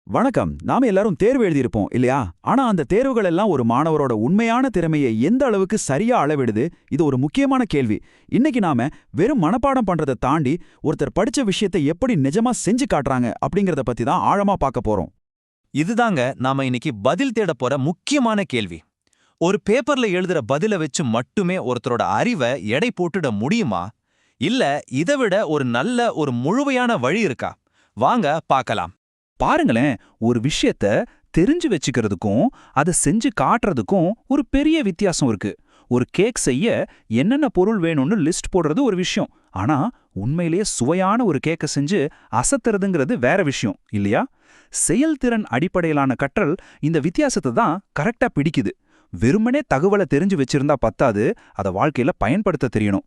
வணக்கம். நாம எல்லாரும் தேர்வு எழுதியிருப்போம் இல்லையா? ஆனா அந்த தேர்வுகள் எல்லாம் ஒரு மாணவரோட உண்மையான திறமையை எந்த அளவுக்கு சரியா அளவிடுது? இது ஒரு முக்கியமான கேள்வி. இன்னைக்கு நாம வெறும் மனப்பாடம் பண்றதை தாண்டி ஒருத்தர் படிச்ச விஷயத்தை எப்படி நிஜமா செஞ்சு காட்டுறாங்க அப்படிங்கறத பத்தி தான் ஆழமா பார்க்க போறோம். இதுதாங்க நாம இன்னைக்கு பதில் தேட போற முக்கியமான கேள்வி. ஒரு பேப்பர்ல எழுதுற பதில வச்சு மட்டுமே ஒருத்தரோட அறிவை எடை போட்டுட முடியுமா? இல்ல இதைவிட ஒரு நல்ல ஒரு முழுமையான வழி இருக்கா? வாங்க பார்க்கலாம். பாருங்களேன், ஒரு விஷயத்த தெரிஞ்சு வச்சுக்கிறதுக்கும் அதை செஞ்சு காட்டுறதுக்கும் ஒரு பெரிய வித்தியாசம் இருக்கு. ஒரு கேக் செய்ய என்னென்ன பொருள் வேணும்னு லிஸ்ட் போடுறது ஒரு விஷயம். ஆனா உண்மையிலேயே சுவையான ஒரு கேக்கை செஞ்சு அசத்துறதுங்கிறது வேற விஷயம் இல்லையா? செயல்திறன் அடிப்படையிலான கற்றல் இந்த வித்தியாசத்தை தான் கரெக்டா பிடிக்குது. வெறுமனே தகவலை தெரிஞ்சு வச்சிருந்தா பத்தாது, அதை வாழ்க்கையில பயன்படுத்த தெரியணும்.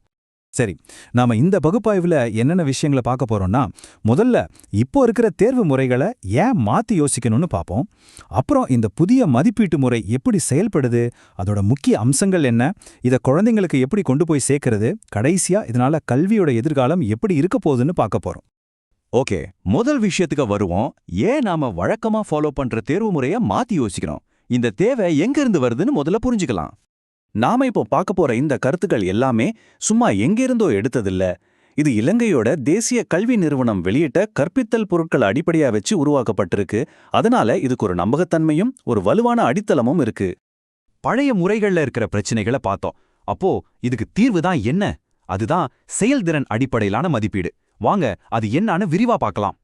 சரி, நாம இந்த பகுப்பாய்வுல என்னென்ன விஷயங்களை பார்க்க போறோம்னா, முதல்ல இப்போ இருக்கிற தேர்வு முறைகளை ஏன் மாத்தி யோசிக்கணும்னு பார்ப்போம். அப்புறம் இந்த புதிய மதிப்பீட்டு முறை எப்படி செயல்படுது, அதோட முக்கிய அம்சங்கள் என்ன, இதை குழந்தைங்களுக்கு எப்படி கொண்டு போய் சேர்க்கறது, கடைசியா இதனால கல்வியோட எதிர்காலம் எப்படி இருக்க போகுதுன்னு பார்க்க போறோம். ஓகே, முதல் விஷயத்துக்கு வருவோம். ஏன் நாம வழக்கமா ஃபாலோ பண்ற தேர்வு முறையை மாத்தி யோசிக்கிறோம்? இந்த தேவை எங்க இருந்து வருதுன்னு முதல்ல புரிஞ்சுக்கலாம். நாம இப்போ பார்க்க போற இந்த கருத்துக்கள் எல்லாமே சும்மா எங்கிருந்தோ எடுத்ததில்ல. இது இலங்கையோட தேசிய கல்வி நிறுவனம் வெளியிட்ட கற்பித்தல் பொருட்கள் அடிப்படையா வச்சு உருவாக்கப்பட்டிருக்கு. அதனால இதுக்கு ஒரு நம்பகத்தன்மையும் ஒரு வலுவான அடித்தளமும் இருக்கு. பழைய முறைகள்ல இருக்கிற பிரச்சனைகளை பார்த்தோம். அப்போ இதுக்கு தீர்வு தான் என்ன? அதுதான் செயல்திறன் அடிப்படையிலான மதிப்பீடு. வாங்க அது என்னன்னு விரிவா பார்க்கலாம்.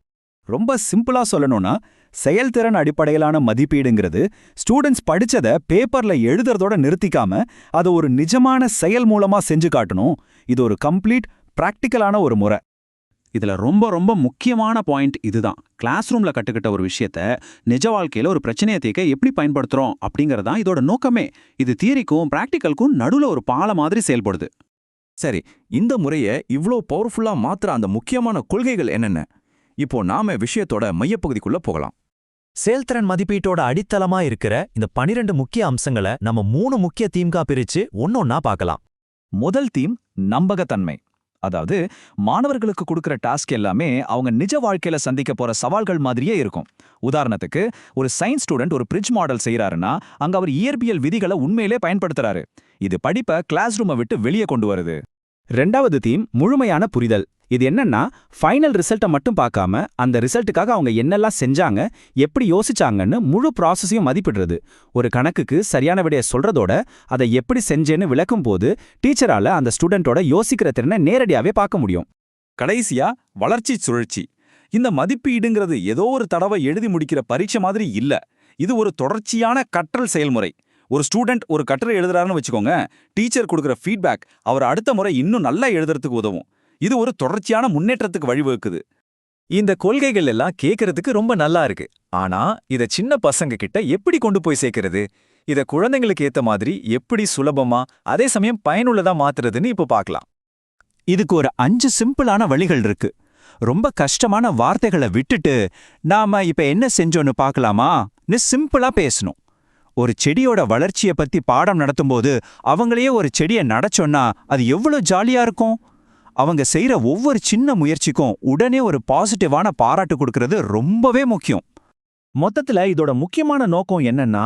ரொம்ப சிம்பிளா சொல்லணும்னா, செயல்திறன் அடிப்படையிலான மதிப்பீடுங்கிறது ஸ்டூடெண்ட்ஸ் படிச்சதை பேப்பர்ல எழுதுறதோட நிறுத்திக்காம அதை ஒரு நிஜமான செயல் மூலமா செஞ்சு காட்டணும். இது ஒரு கம்ப்ளீட் பிராக்டிக்கலான ஒரு முறை. இதுல ரொம்ப ரொம்ப முக்கியமான பாயிண்ட் இதுதான். கிளாஸ் ரூம்ல கட்டுக்கிட்ட ஒரு விஷயத்த நிஜ வாழ்க்கையில ஒரு பிரச்சனையை தீர்க்க எப்படி பயன்படுத்துறோம் அப்படிங்கறதான் இதோட நோக்கமே. இது தியரிக்கும் பிராக்டிக்கலுக்கும் நடுவுல ஒரு பாலம் மாதிரி செயல்படுது. சரி, இந்த முறையை இவ்ளோ பவர்ஃபுல்லா மாத்துற அந்த முக்கியமான கொள்கைகள் என்னென்ன? இப்போ நாம விஷயத்தோட மையப்பகுதிக்குள்ள போகலாம். செயல்திறன் மதிப்பீட்டோட அடித்தளமா இருக்கிற இந்த 12 முக்கிய அம்சங்களை நம்ம 3 முக்கிய தீம்கா பிரிச்சு ஒன்னொன்னா பார்க்கலாம். முதல் தீம் நம்பகத்தன்மை. அதாவது மாணவர்களுக்கு கொடுக்கிற டாஸ்க் எல்லாமே அவங்க நிஜ வாழ்க்கையில சந்திக்க போற சவால்கள் மாதிரியே இருக்கும். உதாரணத்துக்கு, ஒரு சயின்ஸ் ஸ்டூடெண்ட் ஒரு பிரிட்ஜ் மாடல் செய்யறாருன்னா அங்க அவர் இயற்பியல் விதிகளை உண்மையிலே பயன்படுத்துறாரு. இது படிப்பை கிளாஸ் ரூமை விட்டு வெளியே கொண்டு வருது. ரெண்டாவது தீம் முழுமையான புரிதல். இது என்னன்னா, ஃபைனல் ரிசல்ட்டை மட்டும் பார்க்காம அந்த ரிசல்ட்டுக்காக அவங்க என்னெல்லாம் செஞ்சாங்க, எப்படி யோசிச்சாங்கன்னு முழு ப்ராசஸையும் மதிப்பிடுறது. ஒரு கணக்குக்கு சரியான விடையை சொல்றதோட அதை எப்படி செஞ்சேன்னு விளக்கும் போது டீச்சரால அந்த ஸ்டூடெண்டோட யோசிக்கிற திறனை நேரடியாவே பார்க்க முடியும். கடைசியா வளர்ச்சி சுழற்சி. இந்த மதிப்பீடுங்கிறது ஏதோ ஒரு தடவை எழுதி முடிக்கிற பரீட்சை மாதிரி இல்ல. இது ஒரு தொடர்ச்சியான கற்றல் செயல்முறை. ஒரு ஸ்டூடெண்ட் ஒரு கட்டுரை எழுதுறாருன்னு வச்சுக்கோங்க, டீச்சர் கொடுக்குற ஃபீட்பேக் அவர் அடுத்த முறை இன்னும் நல்லா எழுதுறதுக்கு உதவும். இது ஒரு தொடர்ச்சியான முன்னேற்றத்துக்கு வழிவகுக்குது. இந்த கொள்கைகள் எல்லாம் கேட்கறதுக்கு ரொம்ப நல்லா இருக்கு. ஆனா இத சின்ன பசங்க கிட்ட எப்படி கொண்டு போய் சேர்க்கிறது? இத குழந்தைங்களுக்கு ஏத்த மாதிரி எப்படி சுலபமா அதே சமயம் பயனுள்ளதா மாத்துறதுன்னு இப்போ பார்க்கலாம். இதுக்கு ஒரு 5 சிம்பிளான வழிகள் இருக்கு. ரொம்ப கஷ்டமான வார்த்தைகளை விட்டுட்டு நாம இப்ப என்ன செஞ்சோன்னு பார்க்கலாமான்னு சிம்பிளா பேசணும். ஒரு செடியோட வளர்ச்சியை பத்தி பாடம் நடத்தும்போது அவங்களையே ஒரு செடியை நடச்சோன்னா அது எவ்வளவு ஜாலியா இருக்கும். அவங்க செய்யற ஒவ்வொரு சின்ன முயற்சிக்கும் உடனே ஒரு பாசிட்டிவான பாராட்டு கொடுக்கறது ரொம்பவே முக்கியம். மொத்தத்துல இதோட முக்கியமான நோக்கம் என்னன்னா,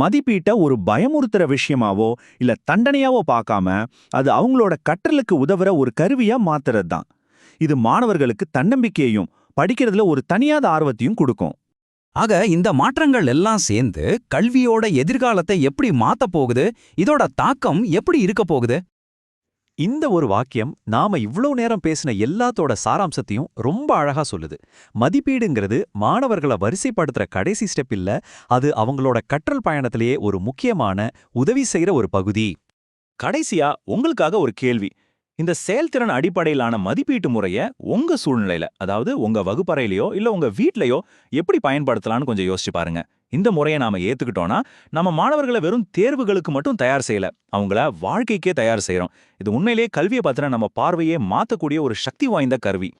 மதிப்பீட்டை ஒரு பயமுறுத்துற விஷயமாவோ இல்ல தண்டனையாவோ பார்க்காம அது அவங்களோட கற்றலுக்கு உதவுற ஒரு கருவியா மாத்துறது தான். இது மாணவர்களுக்கு தன்னம்பிக்கையையும் படிக்கிறதுல ஒரு தனியாத ஆர்வத்தையும் கொடுக்கும். ஆக இந்த மாற்றங்கள் எல்லாம் சேர்ந்து கல்வியோட எதிர்காலத்தை எப்படி மாத்தப் போகுது, இதோட தாக்கம் எப்படி இருக்க போகுது? இந்த ஒரு வாக்கியம் நாம இவ்வளவு நேரம் பேசின எல்லாத்தோட சாராம்சத்தையும் ரொம்ப அழகா சொல்லுது. மதிப்பீடுங்கிறது மாணவர்களை வரிசைப்படுத்துற கடைசி ஸ்டெப் இல்ல, அது அவங்களோட கற்றல் பயணத்திலேயே ஒரு முக்கியமான உதவி செய்யற ஒரு பகுதி. கடைசியா உங்களுக்காக ஒரு கேள்வி. இந்த செயல்திறன் அடிப்படையிலான மதிப்பீட்டு முறையை உங்க சூழ்நிலையில, அதாவது உங்க வகுப்பறையிலையோ இல்ல உங்க வீட்லயோ எப்படி பயன்படுத்தலாம்னு கொஞ்சம் யோசிச்சு பாருங்க. இந்த முறையை நாம ஏத்துக்கிட்டோம்னா நம்ம மாணவர்களை வெறும் தேர்வுகளுக்கு மட்டும் தயார் செய்யல, அவங்கள வாழ்க்கைக்கே தயார் செய்யறோம். இது உண்மையிலேயே கல்வியை பத்தின நம்ம பார்வையே மாத்தக்கூடிய ஒரு சக்தி வாய்ந்த கருவி.